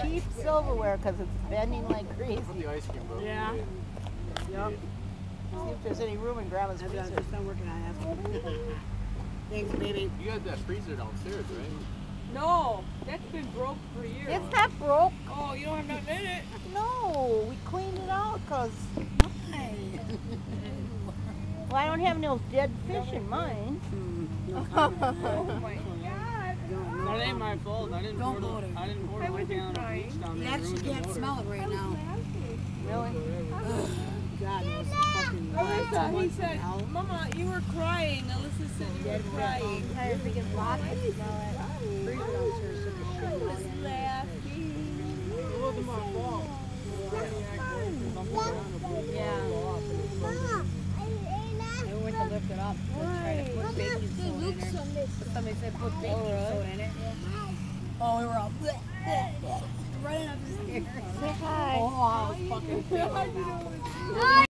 cheap silverware because it's bending like crazy. From the ice cream, bro. Yeah. Yep. See if there's any room in Grandma's freezer. I'm just working on it. Thanks, baby. You got that freezer downstairs, right? No, that's been broke for years. It's not broke. Oh, you don't have nothing in it? No, we cleaned it out because. Well, I don't have no dead fish in mine. Oh my God. That ain't my fault. I didn't pour vote it. I didn't pour my can on the bleach down You there. actually can't smell it right now. Really? God, it was fucking Alyssa, he months said, now. Mama, you were crying. Alyssa said you were crying. I was thinking lots of smell it. Freezer downstairs took a I shit. was laughing. It wasn't my fault. Yeah. They went to lift it up. They tried to put baking soda in there. Somebody said put baking soda in it. Oh, we were all running up the stairs. Say hi. Oh, I was fucking pissed.